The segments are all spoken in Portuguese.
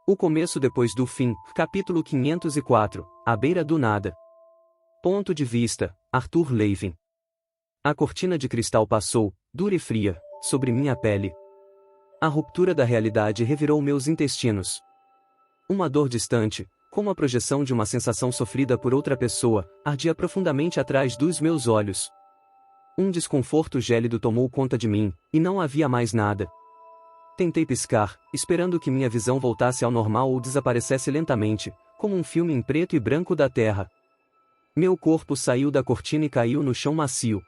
O começo depois do fim, capítulo 504, à beira do nada. Ponto de vista, Arthur Levin. A cortina de cristal passou, dura e fria, sobre minha pele. A ruptura da realidade revirou meus intestinos. Uma dor distante, como a projeção de uma sensação sofrida por outra pessoa, ardia profundamente atrás dos meus olhos. Um desconforto gélido tomou conta de mim, e não havia mais nada. Tentei piscar, esperando que minha visão voltasse ao normal ou desaparecesse lentamente, como um filme em preto e branco da Terra. Meu corpo saiu da cortina e caiu no chão macio.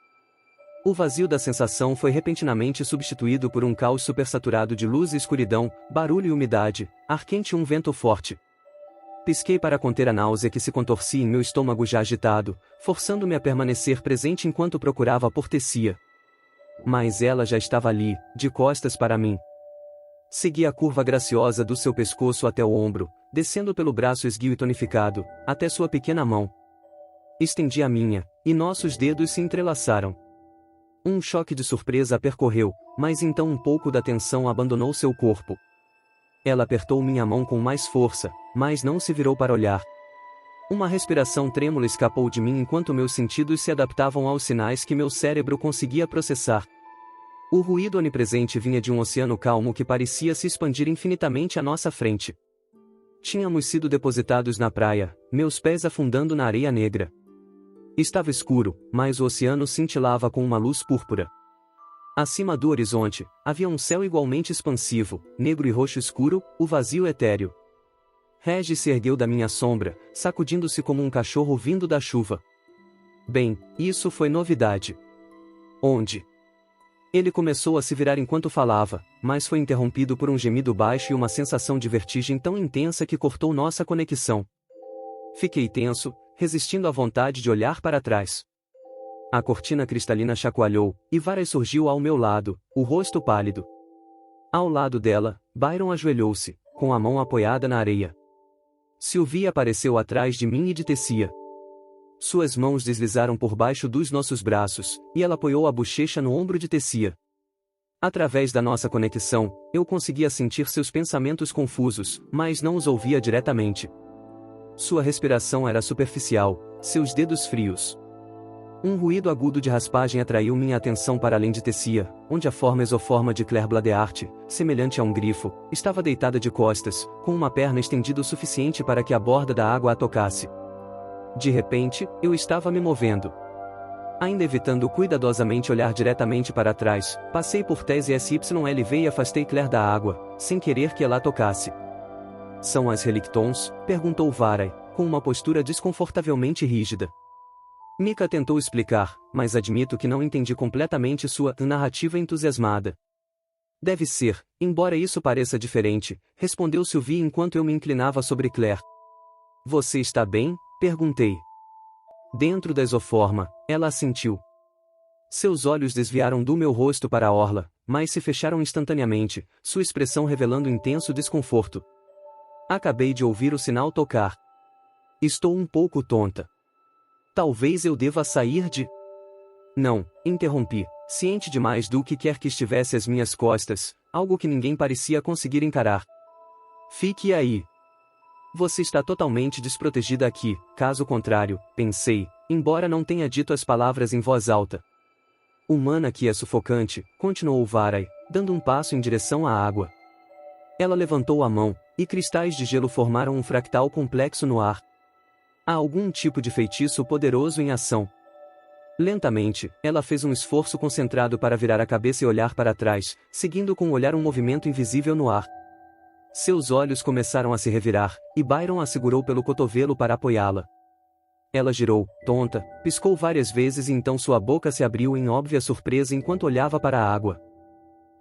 O vazio da sensação foi repentinamente substituído por um caos supersaturado de luz e escuridão, barulho e umidade, ar quente e um vento forte. Pisquei para conter a náusea que se contorcia em meu estômago já agitado, forçando-me a permanecer presente enquanto procurava por Tessia. Mas ela já estava ali, de costas para mim. Segui a curva graciosa do seu pescoço até o ombro, descendo pelo braço esguio e tonificado, até sua pequena mão. Estendi a minha, e nossos dedos se entrelaçaram. Um choque de surpresa a percorreu, mas então um pouco da tensão abandonou seu corpo. Ela apertou minha mão com mais força, mas não se virou para olhar. Uma respiração trêmula escapou de mim enquanto meus sentidos se adaptavam aos sinais que meu cérebro conseguia processar. O ruído onipresente vinha de um oceano calmo que parecia se expandir infinitamente à nossa frente. Tínhamos sido depositados na praia, meus pés afundando na areia negra. Estava escuro, mas o oceano cintilava com uma luz púrpura. Acima do horizonte, havia um céu igualmente expansivo, negro e roxo escuro, o vazio etéreo. Regis se ergueu da minha sombra, sacudindo-se como um cachorro vindo da chuva. Bem, isso foi novidade. Onde? Ele começou a se virar enquanto falava, mas foi interrompido por um gemido baixo e uma sensação de vertigem tão intensa que cortou nossa conexão. Fiquei tenso, resistindo à vontade de olhar para trás. A cortina cristalina chacoalhou, e Varys surgiu ao meu lado, o rosto pálido. Ao lado dela, Byron ajoelhou-se, com a mão apoiada na areia. Sylvie apareceu atrás de mim e de Tessia. Suas mãos deslizaram por baixo dos nossos braços, e ela apoiou a bochecha no ombro de Tessia. Através da nossa conexão, eu conseguia sentir seus pensamentos confusos, mas não os ouvia diretamente. Sua respiração era superficial, seus dedos frios. Um ruído agudo de raspagem atraiu minha atenção para além de Tessia, onde a forma exoforme de Claire Bladeart, semelhante a um grifo, estava deitada de costas, com uma perna estendida o suficiente para que a borda da água a tocasse. De repente, eu estava me movendo. Ainda evitando cuidadosamente olhar diretamente para trás, passei por Tess e SYLV e afastei Claire da água, sem querer que ela a tocasse. São as Relictons? Perguntou Varys, com uma postura desconfortavelmente rígida. Mika tentou explicar, mas admito que não entendi completamente sua narrativa entusiasmada. Deve ser, embora isso pareça diferente, respondeu Sylvie enquanto eu me inclinava sobre Claire. Você está bem? Perguntei. Dentro da exoforma, ela assentiu. Seus olhos desviaram do meu rosto para a orla, mas se fecharam instantaneamente, sua expressão revelando intenso desconforto. Acabei de ouvir o sinal tocar. Estou um pouco tonta. Talvez eu deva sair de... Não, interrompi, ciente demais do que quer que estivesse às minhas costas, algo que ninguém parecia conseguir encarar. Fique aí. Você está totalmente desprotegida aqui, caso contrário, pensei, embora não tenha dito as palavras em voz alta. Humana aqui é sufocante, continuou Varys, dando um passo em direção à água. Ela levantou a mão, e cristais de gelo formaram um fractal complexo no ar. Há algum tipo de feitiço poderoso em ação. Lentamente, ela fez um esforço concentrado para virar a cabeça e olhar para trás, seguindo com o olhar um movimento invisível no ar. Seus olhos começaram a se revirar, e Byron a segurou pelo cotovelo para apoiá-la. Ela girou, tonta, piscou várias vezes e então sua boca se abriu em óbvia surpresa enquanto olhava para a água.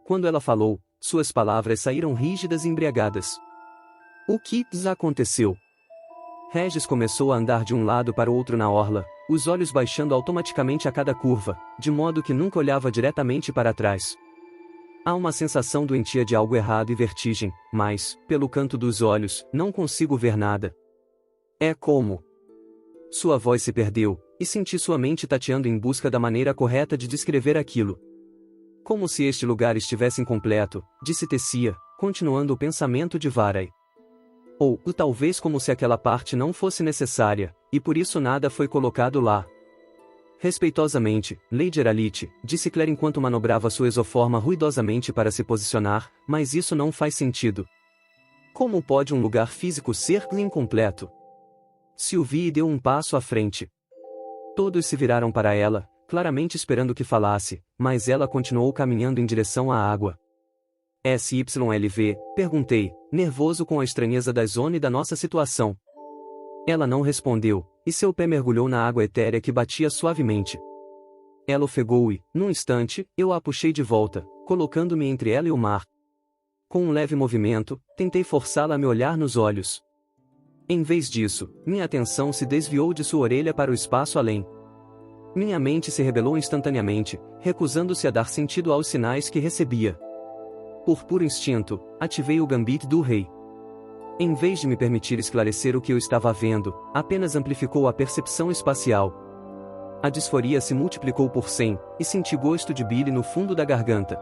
Quando ela falou, suas palavras saíram rígidas e embriagadas. O que aconteceu? Regis começou a andar de um lado para o outro na orla, os olhos baixando automaticamente a cada curva, de modo que nunca olhava diretamente para trás. Há uma sensação doentia de algo errado e vertigem, mas, pelo canto dos olhos, não consigo ver nada. É como... Sua voz se perdeu, e senti sua mente tateando em busca da maneira correta de descrever aquilo. Como se este lugar estivesse incompleto, disse Tessia, continuando o pensamento de Varys. Ou talvez como se aquela parte não fosse necessária, e por isso nada foi colocado lá. Respeitosamente, Lady Eralite, disse Claire enquanto manobrava sua exoforma ruidosamente para se posicionar, mas isso não faz sentido. Como pode um lugar físico ser incompleto? Sylvie deu um passo à frente. Todos se viraram para ela, claramente esperando que falasse, mas ela continuou caminhando em direção à água. SYLV, perguntei, nervoso com a estranheza da zona e da nossa situação. Ela não respondeu, e seu pé mergulhou na água etérea que batia suavemente. Ela ofegou e, num instante, eu a puxei de volta, colocando-me entre ela e o mar. Com um leve movimento, tentei forçá-la a me olhar nos olhos. Em vez disso, minha atenção se desviou de sua orelha para o espaço além. Minha mente se rebelou instantaneamente, recusando-se a dar sentido aos sinais que recebia. Por puro instinto, ativei o gambit do rei. Em vez de me permitir esclarecer o que eu estava vendo, apenas amplificou a percepção espacial. A disforia se multiplicou por 100, e senti gosto de bile no fundo da garganta.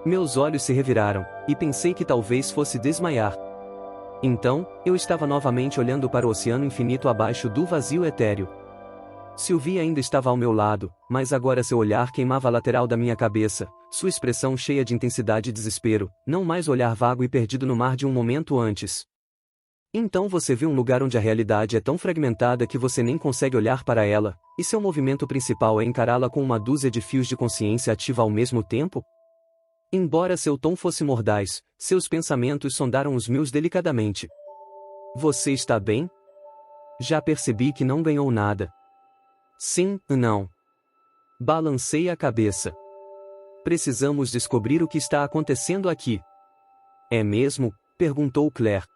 Meus olhos se reviraram, e pensei que talvez fosse desmaiar. Então, eu estava novamente olhando para o oceano infinito abaixo do vazio etéreo. Sylvie ainda estava ao meu lado, mas agora seu olhar queimava a lateral da minha cabeça, sua expressão cheia de intensidade e desespero, não mais o olhar vago e perdido no mar de um momento antes. Então você vê um lugar onde a realidade é tão fragmentada que você nem consegue olhar para ela, e seu movimento principal é encará-la com uma dúzia de fios de consciência ativa ao mesmo tempo? Embora seu tom fosse mordaz, seus pensamentos sondaram os meus delicadamente. Você está bem? Já percebi que não ganhou nada. Sim, não. Balancei a cabeça. Precisamos descobrir o que está acontecendo aqui. É mesmo? Perguntou Claire.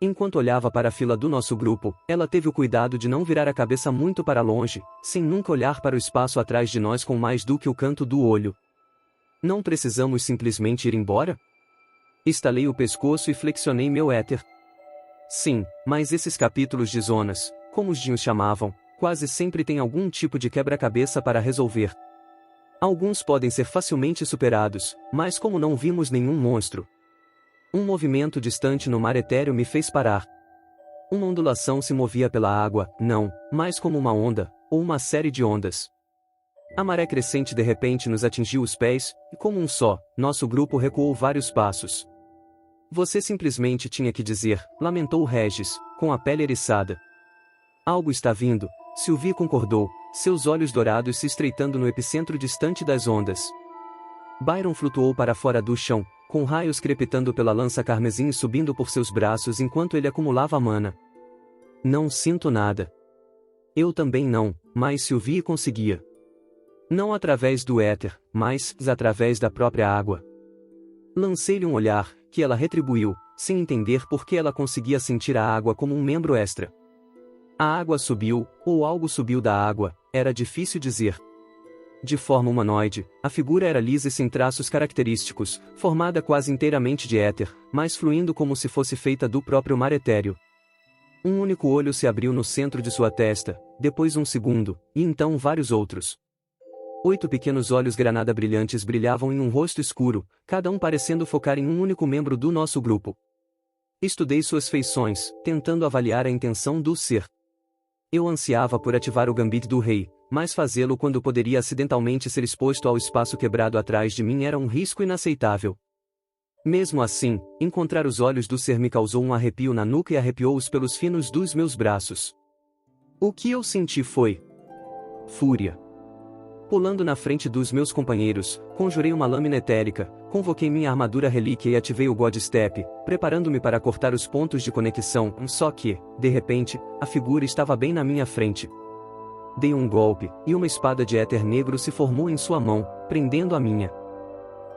Enquanto olhava para a fila do nosso grupo, ela teve o cuidado de não virar a cabeça muito para longe, sem nunca olhar para o espaço atrás de nós com mais do que o canto do olho. Não precisamos simplesmente ir embora? Estalei o pescoço e flexionei meu éter. Sim, mas esses capítulos de zonas, como os Jinhos chamavam, quase sempre têm algum tipo de quebra-cabeça para resolver. Alguns podem ser facilmente superados, mas como não vimos nenhum monstro. Um movimento distante no mar etéreo me fez parar. Uma ondulação se movia pela água, não, mas como uma onda, ou uma série de ondas. A maré crescente de repente nos atingiu os pés, e como um só, nosso grupo recuou vários passos. Você simplesmente tinha que dizer, lamentou Regis, com a pele eriçada. Algo está vindo, Sylvie concordou, seus olhos dourados se estreitando no epicentro distante das ondas. Byron flutuou para fora do chão, com raios crepitando pela lança carmesim subindo por seus braços enquanto ele acumulava mana. Não sinto nada. Eu também não, mas Sylvie conseguia. Não através do éter, mas através da própria água. Lancei-lhe um olhar, que ela retribuiu, sem entender por que ela conseguia sentir a água como um membro extra. A água subiu, ou algo subiu da água, era difícil dizer. De forma humanoide, a figura era lisa e sem traços característicos, formada quase inteiramente de éter, mas fluindo como se fosse feita do próprio mar etéreo. Um único olho se abriu no centro de sua testa, depois um segundo, e então vários outros. 8 pequenos olhos granada brilhantes brilhavam em um rosto escuro, cada um parecendo focar em um único membro do nosso grupo. Estudei suas feições, tentando avaliar a intenção do ser. Eu ansiava por ativar o gambit do rei, mas fazê-lo quando poderia acidentalmente ser exposto ao espaço quebrado atrás de mim era um risco inaceitável. Mesmo assim, encontrar os olhos do ser me causou um arrepio na nuca e arrepiou os pelos finos dos meus braços. O que eu senti foi fúria. Pulando na frente dos meus companheiros, conjurei uma lâmina etérica, convoquei minha armadura relíquia e ativei o God Step, preparando-me para cortar os pontos de conexão, só que, de repente, a figura estava bem na minha frente. Dei um golpe, e uma espada de éter negro se formou em sua mão, prendendo a minha.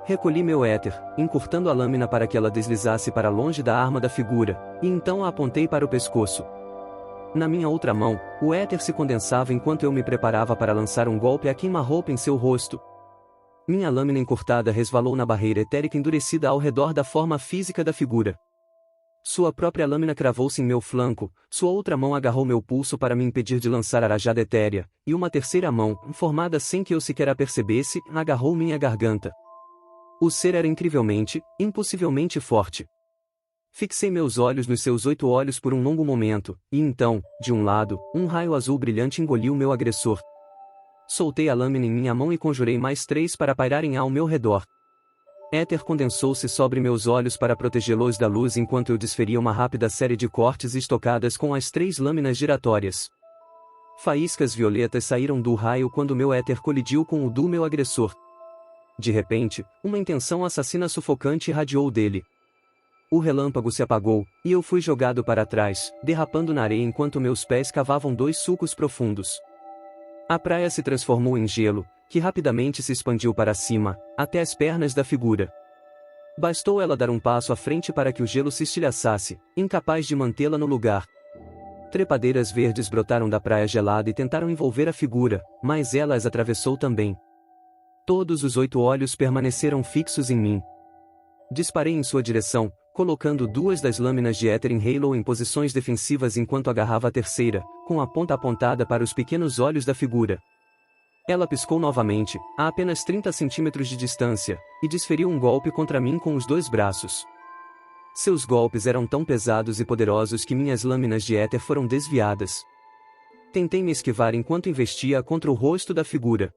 Recolhi meu éter, encurtando a lâmina para que ela deslizasse para longe da arma da figura, e então a apontei para o pescoço. Na minha outra mão, o éter se condensava enquanto eu me preparava para lançar um golpe a queima-roupa em seu rosto. Minha lâmina encurtada resvalou na barreira etérica endurecida ao redor da forma física da figura. Sua própria lâmina cravou-se em meu flanco, sua outra mão agarrou meu pulso para me impedir de lançar a rajada etérea, e uma terceira mão, formada sem que eu sequer a percebesse, agarrou minha garganta. O ser era incrivelmente, impossivelmente forte. Fixei meus olhos nos seus 8 olhos por um longo momento, e então, de um lado, um raio azul brilhante engoliu meu agressor. Soltei a lâmina em minha mão e conjurei mais 3 para pairarem ao meu redor. Éter condensou-se sobre meus olhos para protegê-los da luz enquanto eu desferia uma rápida série de cortes e estocadas com as 3 lâminas giratórias. Faíscas violetas saíram do raio quando meu éter colidiu com o do meu agressor. De repente, uma intenção assassina sufocante irradiou dele. O relâmpago se apagou, e eu fui jogado para trás, derrapando na areia enquanto meus pés cavavam 2 sulcos profundos. A praia se transformou em gelo, que rapidamente se expandiu para cima, até as pernas da figura. Bastou ela dar um passo à frente para que o gelo se estilhaçasse, incapaz de mantê-la no lugar. Trepadeiras verdes brotaram da praia gelada e tentaram envolver a figura, mas ela as atravessou também. Todos os 8 olhos permaneceram fixos em mim. Disparei em sua direção, colocando 2 das lâminas de éter em Halo em posições defensivas enquanto agarrava a terceira, com a ponta apontada para os pequenos olhos da figura. Ela piscou novamente, a apenas 30 centímetros de distância, e desferiu um golpe contra mim com os 2 braços. Seus golpes eram tão pesados e poderosos que minhas lâminas de éter foram desviadas. Tentei me esquivar enquanto investia contra o rosto da figura.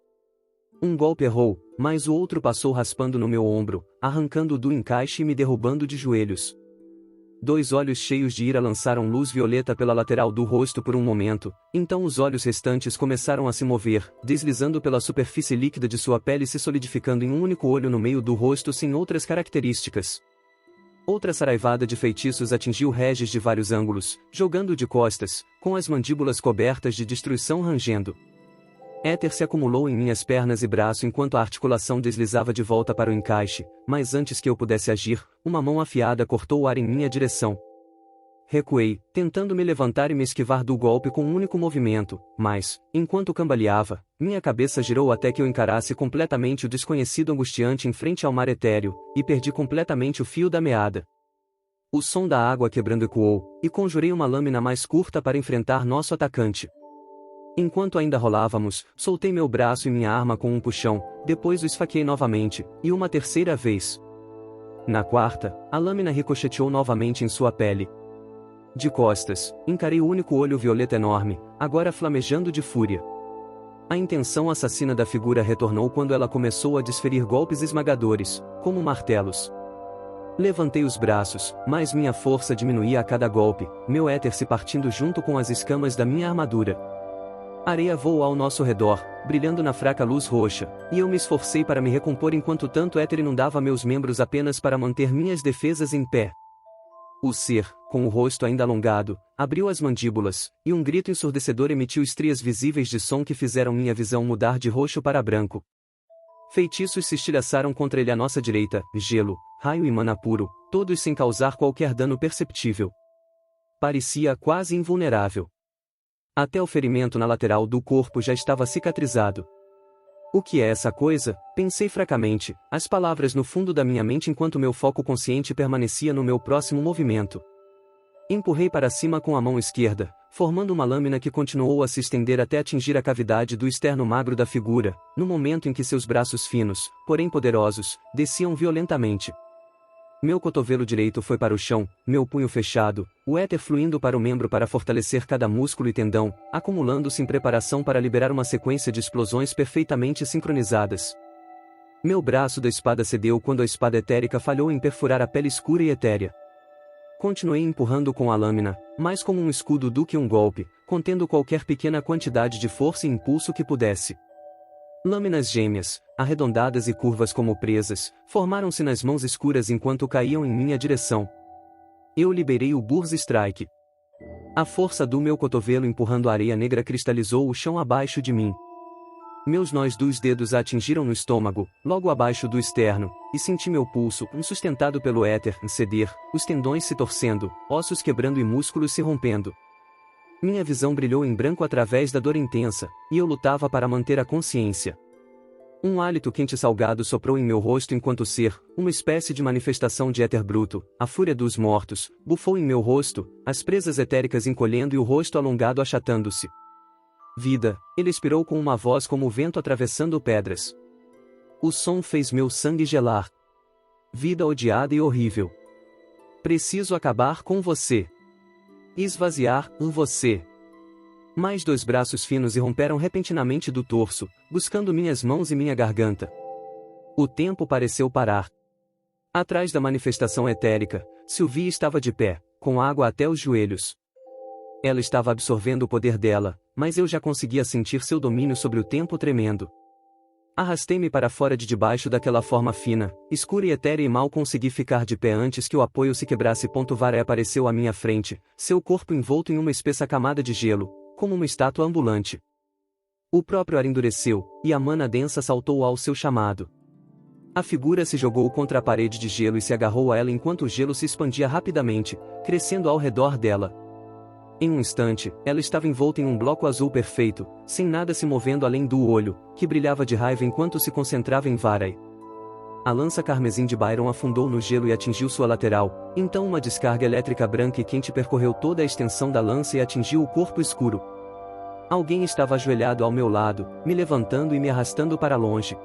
Um golpe errou, mas o outro passou raspando no meu ombro, arrancando-o do encaixe e me derrubando de joelhos. 2 olhos cheios de ira lançaram luz violeta pela lateral do rosto por um momento, então os olhos restantes começaram a se mover, deslizando pela superfície líquida de sua pele e se solidificando em um único olho no meio do rosto sem outras características. Outra saraivada de feitiços atingiu Regis de vários ângulos, jogando-o de costas, com as mandíbulas cobertas de destruição rangendo. Éter se acumulou em minhas pernas e braço enquanto a articulação deslizava de volta para o encaixe, mas antes que eu pudesse agir, uma mão afiada cortou o ar em minha direção. Recuei, tentando me levantar e me esquivar do golpe com um único movimento, mas, enquanto cambaleava, minha cabeça girou até que eu encarasse completamente o desconhecido angustiante em frente ao mar etéreo, e perdi completamente o fio da meada. O som da água quebrando ecoou, e conjurei uma lâmina mais curta para enfrentar nosso atacante. Enquanto ainda rolávamos, soltei meu braço e minha arma com um puxão, depois o esfaqueei novamente, e uma terceira vez. Na quarta, a lâmina ricocheteou novamente em sua pele. De costas, encarei o único olho violeta enorme, agora flamejando de fúria. A intenção assassina da figura retornou quando ela começou a desferir golpes esmagadores, como martelos. Levantei os braços, mas minha força diminuía a cada golpe, meu éter se partindo junto com as escamas da minha armadura. Areia voou ao nosso redor, brilhando na fraca luz roxa, e eu me esforcei para me recompor enquanto tanto éter inundava meus membros apenas para manter minhas defesas em pé. O ser, com o rosto ainda alongado, abriu as mandíbulas, e um grito ensurdecedor emitiu estrias visíveis de som que fizeram minha visão mudar de roxo para branco. Feitiços se estilhaçaram contra ele à nossa direita, gelo, raio e mana puro, todos sem causar qualquer dano perceptível. Parecia quase invulnerável. Até o ferimento na lateral do corpo já estava cicatrizado. O que é essa coisa? Pensei fracamente, as palavras no fundo da minha mente enquanto meu foco consciente permanecia no meu próximo movimento. Empurrei para cima com a mão esquerda, formando uma lâmina que continuou a se estender até atingir a cavidade do externo magro da figura, no momento em que seus braços finos, porém poderosos, desciam violentamente. Meu cotovelo direito foi para o chão, meu punho fechado, o éter fluindo para o membro para fortalecer cada músculo e tendão, acumulando-se em preparação para liberar uma sequência de explosões perfeitamente sincronizadas. Meu braço da espada cedeu quando a espada etérica falhou em perfurar a pele escura e etérea. Continuei empurrando com a lâmina, mais como um escudo do que um golpe, contendo qualquer pequena quantidade de força e impulso que pudesse. Lâminas gêmeas, arredondadas e curvas como presas, formaram-se nas mãos escuras enquanto caíam em minha direção. Eu liberei o Burst Strike. A força do meu cotovelo empurrando a areia negra cristalizou o chão abaixo de mim. Meus nós dos dedos a atingiram no estômago, logo abaixo do externo, e senti meu pulso, insustentado pelo éter, ceder, os tendões se torcendo, ossos quebrando e músculos se rompendo. Minha visão brilhou em branco através da dor intensa, e eu lutava para manter a consciência. Um hálito quente e salgado soprou em meu rosto enquanto o ser, uma espécie de manifestação de éter bruto, a fúria dos mortos, bufou em meu rosto, as presas etéricas encolhendo e o rosto alongado achatando-se. Vida, ele expirou com uma voz como o vento atravessando pedras. O som fez meu sangue gelar. Vida odiada e horrível. Preciso acabar com você. Esvaziar você. Mais 2 braços finos irromperam repentinamente do torso, buscando minhas mãos e minha garganta. O tempo pareceu parar. Atrás da manifestação etérica, Sylvie estava de pé, com água até os joelhos. Ela estava absorvendo o poder dela, mas eu já conseguia sentir seu domínio sobre o tempo tremendo. Arrastei-me para fora de debaixo daquela forma fina, escura e etérea e mal consegui ficar de pé antes que o apoio se quebrasse. Varé apareceu à minha frente, seu corpo envolto em uma espessa camada de gelo, como uma estátua ambulante. O próprio ar endureceu, e a mana densa saltou ao seu chamado. A figura se jogou contra a parede de gelo e se agarrou a ela enquanto o gelo se expandia rapidamente, crescendo ao redor dela. Em um instante, ela estava envolta em um bloco azul perfeito, sem nada se movendo além do olho, que brilhava de raiva enquanto se concentrava em Varey. A lança carmesim de Byron afundou no gelo e atingiu sua lateral, então uma descarga elétrica branca e quente percorreu toda a extensão da lança e atingiu o corpo escuro. Alguém estava ajoelhado ao meu lado, me levantando e me arrastando para longe.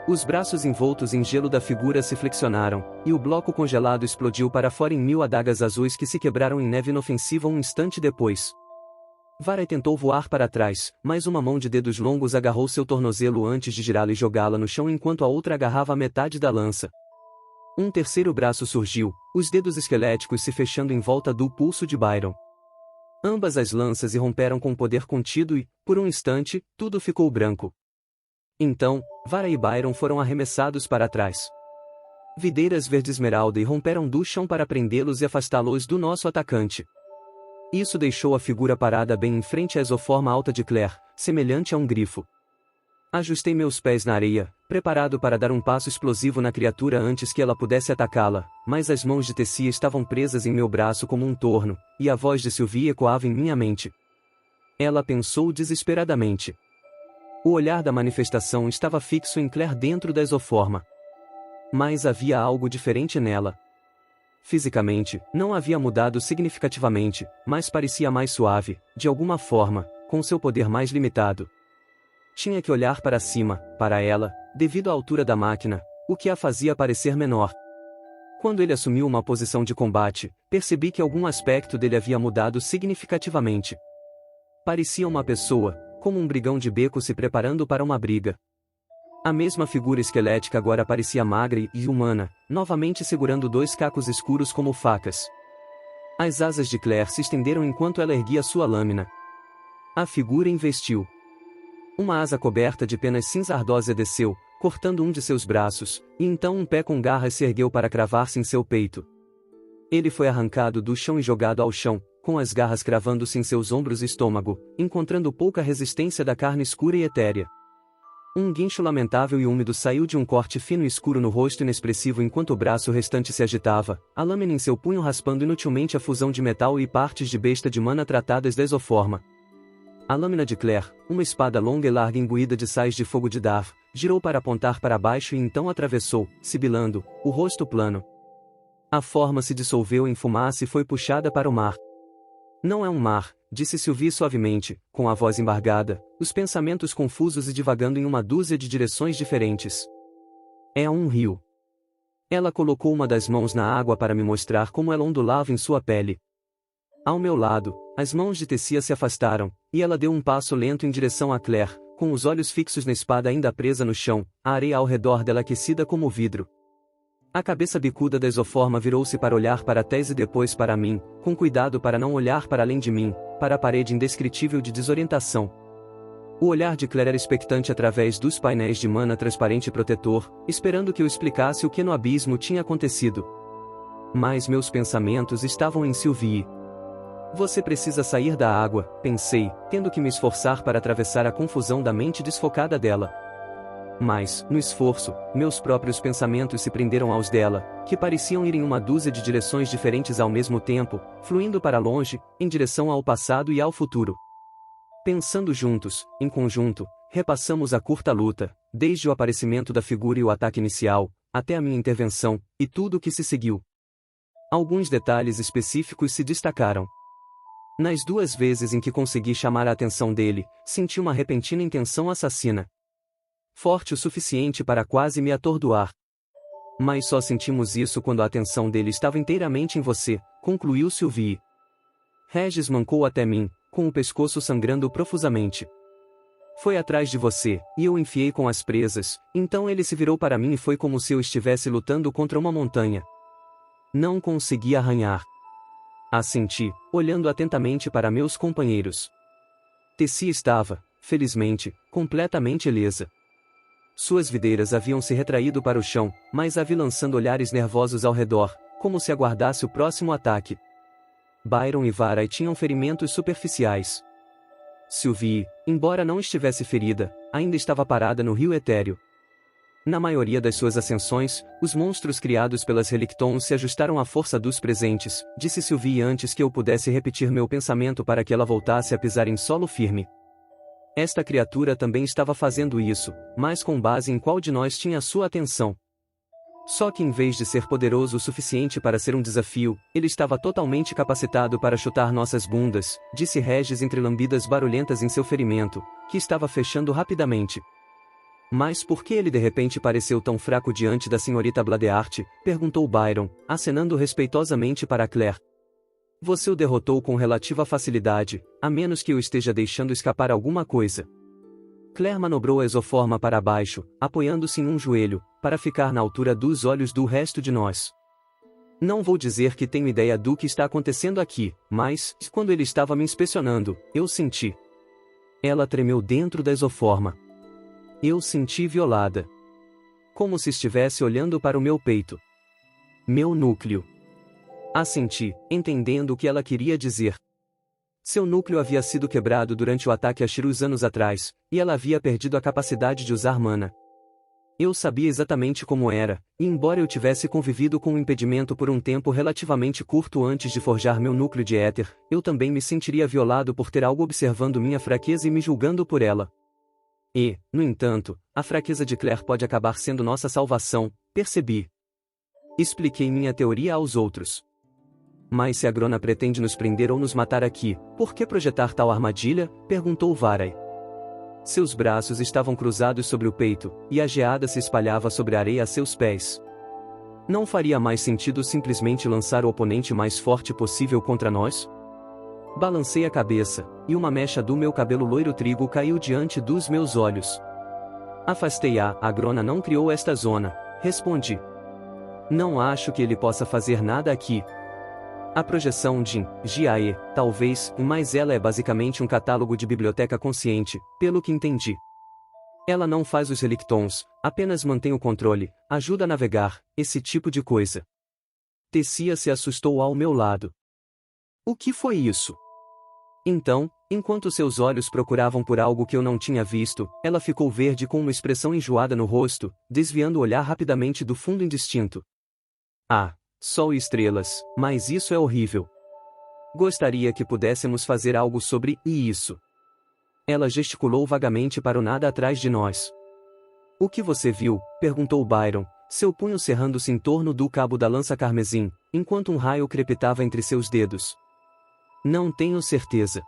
Os braços envoltos em gelo da figura se flexionaram, e o bloco congelado explodiu para fora em 1000 adagas azuis que se quebraram em neve inofensiva um instante depois. Varey tentou voar para trás, mas uma mão de dedos longos agarrou seu tornozelo antes de girá-la e jogá-la no chão enquanto a outra agarrava a metade da lança. Um terceiro braço surgiu, os dedos esqueléticos se fechando em volta do pulso de Byron. Ambas as lanças irromperam com poder contido e, por um instante, tudo ficou branco. Então, Varey e Byron foram arremessados para trás. Videiras verde-esmeralda irromperam do chão para prendê-los e afastá-los do nosso atacante. Isso deixou a figura parada bem em frente à exoforma alta de Claire, semelhante a um grifo. Ajustei meus pés na areia, preparado para dar um passo explosivo na criatura antes que ela pudesse atacá-la, mas as mãos de Tessia estavam presas em meu braço como um torno, e a voz de Sylvie ecoava em minha mente. Ela pensou desesperadamente. O olhar da manifestação estava fixo em Claire dentro da exoforma. Mas havia algo diferente nela. Fisicamente, não havia mudado significativamente, mas parecia mais suave, de alguma forma, com seu poder mais limitado. Tinha que olhar para cima, para ela, devido à altura da máquina, o que a fazia parecer menor. Quando ele assumiu uma posição de combate, percebi que algum aspecto dele havia mudado significativamente. Parecia uma pessoa, como um brigão de beco se preparando para uma briga. A mesma figura esquelética agora parecia magra e humana, novamente segurando 2 cacos escuros como facas. As asas de Claire se estenderam enquanto ela erguia sua lâmina. A figura investiu. Uma asa coberta de penas cinza ardosa desceu, cortando um de seus braços, e então um pé com garras se ergueu para cravar-se em seu peito. Ele foi arrancado do chão e jogado ao chão, com as garras cravando-se em seus ombros e estômago, encontrando pouca resistência da carne escura e etérea. Um guincho lamentável e úmido saiu de um corte fino e escuro no rosto inexpressivo enquanto o braço restante se agitava, a lâmina em seu punho raspando inutilmente a fusão de metal e partes de besta de mana tratadas da exoforma. A lâmina de Claire, uma espada longa e larga imbuída de sais de fogo de Darth, girou para apontar para baixo e então atravessou, sibilando, o rosto plano. A forma se dissolveu em fumaça e foi puxada para o mar. Não é um mar, disse Sylvie suavemente, com a voz embargada, os pensamentos confusos e divagando em uma dúzia de direções diferentes. É um rio. Ela colocou uma das mãos na água para me mostrar como ela ondulava em sua pele. Ao meu lado, as mãos de Tessia se afastaram, e ela deu um passo lento em direção a Claire, com os olhos fixos na espada ainda presa no chão, a areia ao redor dela aquecida como vidro. A cabeça bicuda da exoforma virou-se para olhar para Tess e depois para mim, com cuidado para não olhar para além de mim, para a parede indescritível de desorientação. O olhar de Claire era expectante através dos painéis de mana transparente e protetor, esperando que eu explicasse o que no abismo tinha acontecido. Mas meus pensamentos estavam em Sylvie. Você precisa sair da água, pensei, tendo que me esforçar para atravessar a confusão da mente desfocada dela. Mas, no esforço, meus próprios pensamentos se prenderam aos dela, que pareciam ir em uma dúzia de direções diferentes ao mesmo tempo, fluindo para longe, em direção ao passado e ao futuro. Pensando juntos, em conjunto, repassamos a curta luta, desde o aparecimento da figura e o ataque inicial, até a minha intervenção, e tudo o que se seguiu. Alguns detalhes específicos se destacaram. Nas 2 vezes em que consegui chamar a atenção dele, senti uma repentina intenção assassina. Forte o suficiente para quase me atordoar. Mas só sentimos isso quando a atenção dele estava inteiramente em você, concluiu Sylvie. Regis mancou até mim, com o pescoço sangrando profusamente. Foi atrás de você, e eu enfiei com as presas, então ele se virou para mim e foi como se eu estivesse lutando contra uma montanha. Não consegui arranhar. Assenti, olhando atentamente para meus companheiros. Tessie estava, felizmente, completamente ilesa. Suas videiras haviam se retraído para o chão, mas a vi lançando olhares nervosos ao redor, como se aguardasse o próximo ataque. Byron e Varai tinham ferimentos superficiais. Sylvie, embora não estivesse ferida, ainda estava parada no rio etéreo. Na maioria das suas ascensões, os monstros criados pelas Relictons se ajustaram à força dos presentes, disse Sylvie antes que eu pudesse repetir meu pensamento para que ela voltasse a pisar em solo firme. Esta criatura também estava fazendo isso, mas com base em qual de nós tinha sua atenção. Só que em vez de ser poderoso o suficiente para ser um desafio, ele estava totalmente capacitado para chutar nossas bundas, disse Regis entre lambidas barulhentas em seu ferimento, que estava fechando rapidamente. Mas por que ele de repente pareceu tão fraco diante da senhorita Bladeart? Perguntou Byron, acenando respeitosamente para Claire. Você o derrotou com relativa facilidade, a menos que eu esteja deixando escapar alguma coisa. Claire manobrou a exoforma para baixo, apoiando-se em um joelho, para ficar na altura dos olhos do resto de nós. Não vou dizer que tenho ideia do que está acontecendo aqui, mas, quando ele estava me inspecionando, eu senti. Ela tremeu dentro da exoforma. Eu senti violada. Como se estivesse olhando para o meu peito. Meu núcleo. Assenti, entendendo o que ela queria dizer. Seu núcleo havia sido quebrado durante o ataque a Shirus anos atrás, e ela havia perdido a capacidade de usar mana. Eu sabia exatamente como era, e embora eu tivesse convivido com o impedimento por um tempo relativamente curto antes de forjar meu núcleo de éter, eu também me sentiria violado por ter algo observando minha fraqueza e me julgando por ela. E, no entanto, a fraqueza de Claire pode acabar sendo nossa salvação, percebi. Expliquei minha teoria aos outros. Mas se a Grona pretende nos prender ou nos matar aqui, por que projetar tal armadilha? Perguntou Varai. Seus braços estavam cruzados sobre o peito, e a geada se espalhava sobre a areia a seus pés. Não faria mais sentido simplesmente lançar o oponente mais forte possível contra nós? Balancei a cabeça, e uma mecha do meu cabelo loiro trigo caiu diante dos meus olhos. Afastei-a, a Grona não criou esta zona, respondi. Não acho que ele possa fazer nada aqui. A projeção de Giae, talvez, mas ela é basicamente um catálogo de biblioteca consciente, pelo que entendi. Ela não faz os Relictons, apenas mantém o controle, ajuda a navegar, esse tipo de coisa. Tessia se assustou ao meu lado. O que foi isso? Então, enquanto seus olhos procuravam por algo que eu não tinha visto, ela ficou verde com uma expressão enjoada no rosto, desviando o olhar rapidamente do fundo indistinto. Ah! Sol e estrelas, mas isso é horrível. Gostaria que pudéssemos fazer algo sobre isso. Ela gesticulou vagamente para o nada atrás de nós. O que você viu? Perguntou Byron, seu punho cerrando-se em torno do cabo da lança carmesim, enquanto um raio crepitava entre seus dedos. Não tenho certeza.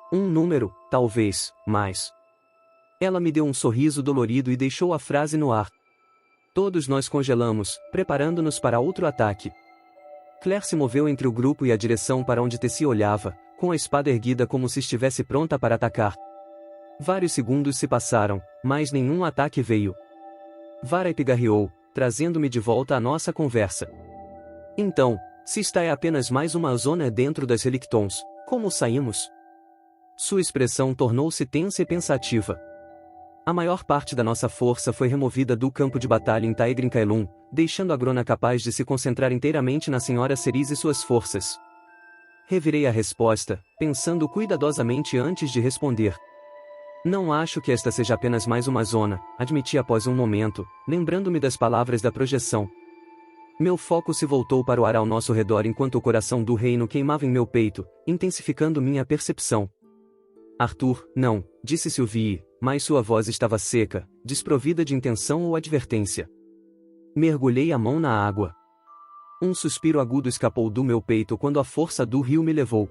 Um número, talvez, mas... Ela me deu um sorriso dolorido e deixou a frase no ar. Todos nós congelamos, preparando-nos para outro ataque. Claire se moveu entre o grupo e a direção para onde Tessie olhava, com a espada erguida como se estivesse pronta para atacar. Vários segundos se passaram, mas nenhum ataque veio. Varai pigarreou, trazendo-me de volta à nossa conversa. Então, se esta é apenas mais uma zona dentro das Relictons, como saímos? Sua expressão tornou-se tensa e pensativa. A maior parte da nossa força foi removida do campo de batalha em Taegrin Kaelum, deixando a Grona capaz de se concentrar inteiramente na Senhora Cerise e suas forças. Revirei a resposta, pensando cuidadosamente antes de responder. Não acho que esta seja apenas mais uma zona, admiti após um momento, lembrando-me das palavras da projeção. Meu foco se voltou para o ar ao nosso redor enquanto o coração do reino queimava em meu peito, intensificando minha percepção. Arthur, não, disse Sylvie, mas sua voz estava seca, desprovida de intenção ou advertência. Mergulhei a mão na água. Um suspiro agudo escapou do meu peito quando a força do rio me levou.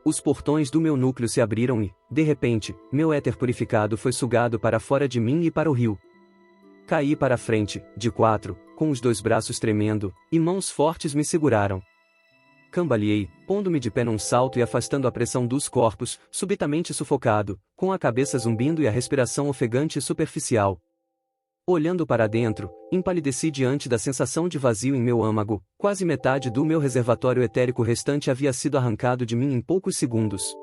Os portões do meu núcleo se abriram e, de repente, meu éter purificado foi sugado para fora de mim e para o rio. Caí para a frente, de quatro, com os 2 braços tremendo, e mãos fortes me seguraram. Cambaleei, pondo-me de pé num salto e afastando a pressão dos corpos, subitamente sufocado, com a cabeça zumbindo e a respiração ofegante e superficial. Olhando para dentro, empalideci diante da sensação de vazio em meu âmago, quase metade do meu reservatório etérico restante havia sido arrancado de mim em poucos segundos.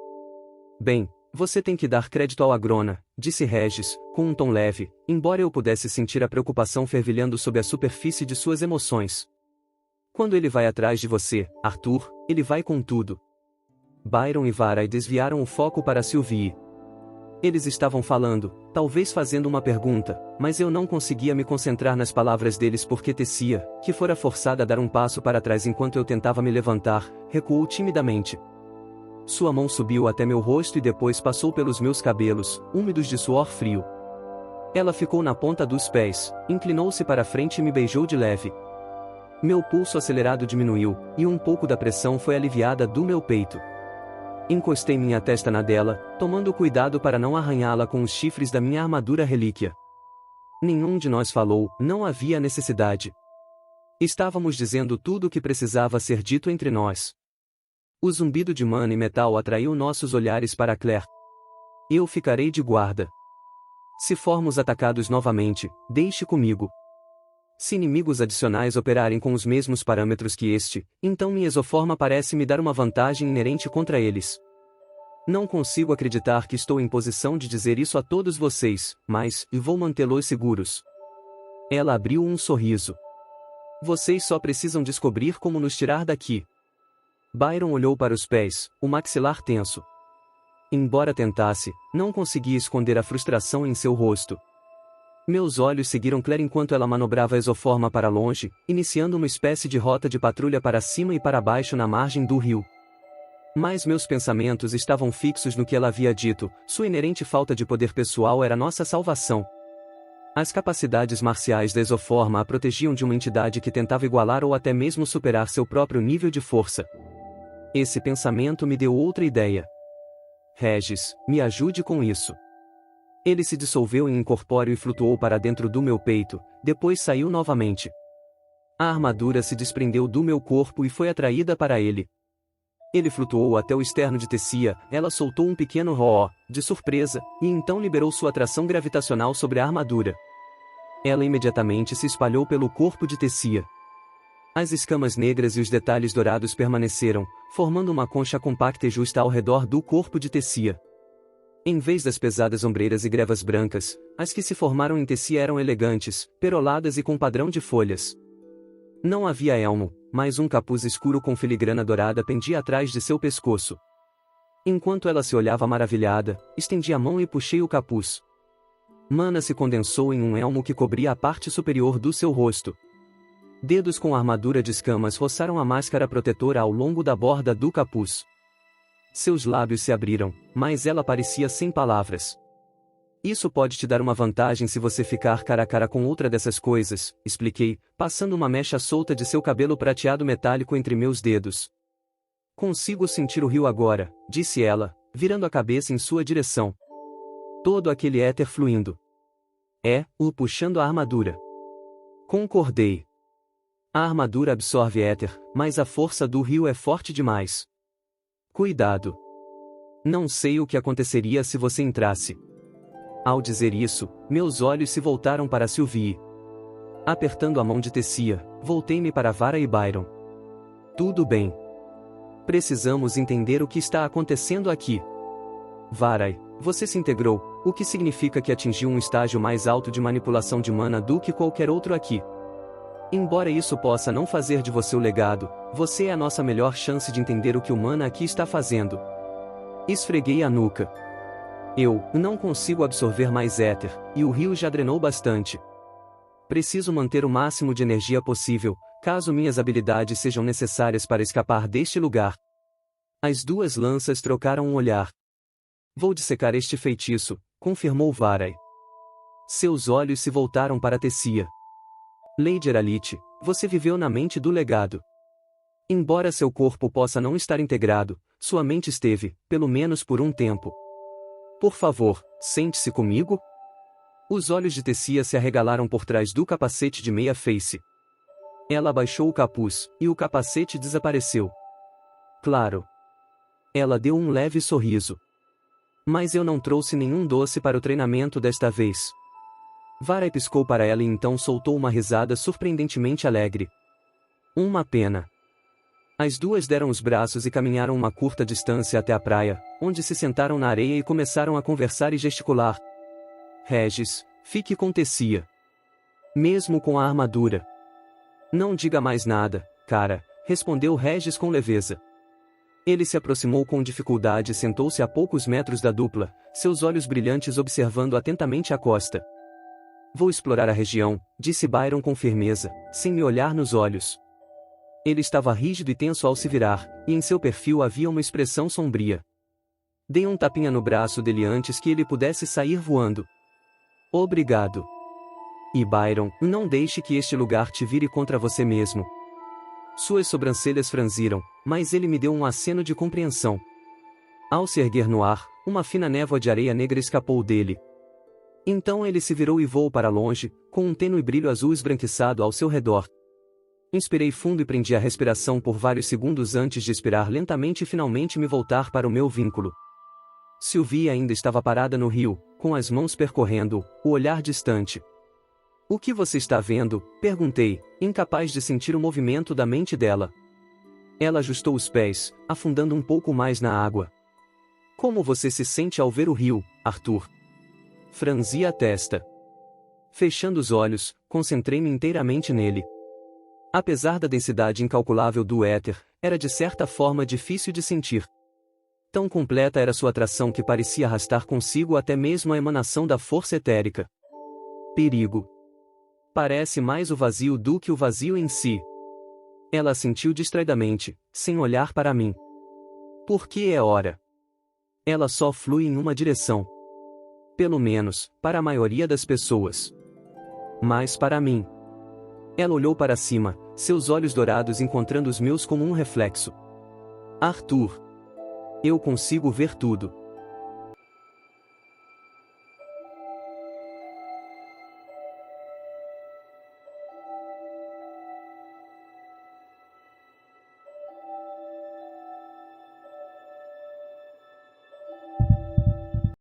Bem, você tem que dar crédito ao Agrona, disse Regis, com um tom leve, embora eu pudesse sentir a preocupação fervilhando sob a superfície de suas emoções. Quando ele vai atrás de você, Arthur, ele vai com tudo. Byron e Varai desviaram o foco para Sylvie. Eles estavam falando, talvez fazendo uma pergunta, mas eu não conseguia me concentrar nas palavras deles porque Tessia, que fora forçada a dar um passo para trás enquanto eu tentava me levantar, recuou timidamente. Sua mão subiu até meu rosto e depois passou pelos meus cabelos, úmidos de suor frio. Ela ficou na ponta dos pés, inclinou-se para frente e me beijou de leve. Meu pulso acelerado diminuiu, e um pouco da pressão foi aliviada do meu peito. Encostei minha testa na dela, tomando cuidado para não arranhá-la com os chifres da minha armadura relíquia. Nenhum de nós falou, não havia necessidade. Estávamos dizendo tudo o que precisava ser dito entre nós. O zumbido de mana e metal atraiu nossos olhares para Claire. Eu ficarei de guarda. Se formos atacados novamente, deixe comigo. Se inimigos adicionais operarem com os mesmos parâmetros que este, então minha exoforma parece me dar uma vantagem inerente contra eles. Não consigo acreditar que estou em posição de dizer isso a todos vocês, mas vou mantê-los seguros. Ela abriu um sorriso. Vocês só precisam descobrir como nos tirar daqui. Byron olhou para os pés, o maxilar tenso. Embora tentasse, não conseguia esconder a frustração em seu rosto. Meus olhos seguiram Claire enquanto ela manobrava a exoforma para longe, iniciando uma espécie de rota de patrulha para cima e para baixo na margem do rio. Mas meus pensamentos estavam fixos no que ela havia dito, sua inerente falta de poder pessoal era nossa salvação. As capacidades marciais da exoforma a protegiam de uma entidade que tentava igualar ou até mesmo superar seu próprio nível de força. Esse pensamento me deu outra ideia. Regis, me ajude com isso. Ele se dissolveu em incorpóreo e flutuou para dentro do meu peito, depois saiu novamente. A armadura se desprendeu do meu corpo e foi atraída para ele. Ele flutuou até o externo de Tessia, ela soltou um pequeno ró, de surpresa, e então liberou sua atração gravitacional sobre a armadura. Ela imediatamente se espalhou pelo corpo de Tessia. As escamas negras e os detalhes dourados permaneceram, formando uma concha compacta e justa ao redor do corpo de Tessia. Em vez das pesadas ombreiras e grevas brancas, as que se formaram em Tessia eram elegantes, peroladas e com padrão de folhas. Não havia elmo, mas um capuz escuro com filigrana dourada pendia atrás de seu pescoço. Enquanto ela se olhava maravilhada, estendi a mão e puxei o capuz. Mana se condensou em um elmo que cobria a parte superior do seu rosto. Dedos com armadura de escamas roçaram a máscara protetora ao longo da borda do capuz. Seus lábios se abriram, mas ela parecia sem palavras. Isso pode te dar uma vantagem se você ficar cara a cara com outra dessas coisas, expliquei, passando uma mecha solta de seu cabelo prateado metálico entre meus dedos. Consigo sentir o rio agora, disse ela, virando a cabeça em sua direção. Todo aquele éter fluindo. O puxando a armadura. Concordei. A armadura absorve éter, mas a força do rio é forte demais. Cuidado. Não sei o que aconteceria se você entrasse. Ao dizer isso, meus olhos se voltaram para Sylvie. Apertando a mão de Tessia, voltei-me para Varai e Byron. Tudo bem. Precisamos entender o que está acontecendo aqui. Varai, você se integrou, o que significa que atingiu um estágio mais alto de manipulação de mana do que qualquer outro aqui. Embora isso possa não fazer de você o legado, você é a nossa melhor chance de entender o que o mana aqui está fazendo. Esfreguei a nuca. Eu não consigo absorver mais éter, e o rio já drenou bastante. Preciso manter o máximo de energia possível, caso minhas habilidades sejam necessárias para escapar deste lugar. As duas lanças trocaram um olhar. Vou dissecar este feitiço, confirmou Varai. Seus olhos se voltaram para Tessia. Lady Eralite, você viveu na mente do legado. Embora seu corpo possa não estar integrado, sua mente esteve, pelo menos por um tempo. Por favor, sente-se comigo? Os olhos de Tessia se arregalaram por trás do capacete de meia face. Ela abaixou o capuz, e o capacete desapareceu. Claro. Ela deu um leve sorriso. Mas eu não trouxe nenhum doce para o treinamento desta vez. Vara piscou para ela e então soltou uma risada surpreendentemente alegre. Uma pena. As duas deram os braços e caminharam uma curta distância até a praia, onde se sentaram na areia e começaram a conversar e gesticular. Regis, fique com Tessia. Mesmo com a armadura. Não diga mais nada, cara, respondeu Regis com leveza. Ele se aproximou com dificuldade e sentou-se a poucos metros da dupla, seus olhos brilhantes observando atentamente a costa. Vou explorar a região, disse Byron com firmeza, sem me olhar nos olhos. Ele estava rígido e tenso ao se virar, e em seu perfil havia uma expressão sombria. Dei um tapinha no braço dele antes que ele pudesse sair voando. Obrigado. E Byron, não deixe que este lugar te vire contra você mesmo. Suas sobrancelhas franziram, mas ele me deu um aceno de compreensão. Ao se erguer no ar, uma fina névoa de areia negra escapou dele. Então ele se virou e voou para longe, com um tênue brilho azul esbranquiçado ao seu redor. Inspirei fundo e prendi a respiração por vários segundos antes de expirar lentamente e finalmente me voltar para o meu vínculo. Sylvie ainda estava parada no rio, com as mãos percorrendo, o olhar distante. O que você está vendo? Perguntei, incapaz de sentir o movimento da mente dela. Ela ajustou os pés, afundando um pouco mais na água. Como você se sente ao ver o rio, Arthur? Franzi a testa. Fechando os olhos, concentrei-me inteiramente nele. Apesar da densidade incalculável do éter, era de certa forma difícil de sentir. Tão completa era sua atração que parecia arrastar consigo até mesmo a emanação da força etérica. Perigo. Parece mais o vazio do que o vazio em si. Ela assentiu distraidamente, sem olhar para mim. Por que é hora? Ela só flui em uma direção. Pelo menos, para a maioria das pessoas. Mas para mim. Ela olhou para cima, seus olhos dourados encontrando os meus como um reflexo. Arthur. Eu consigo ver tudo.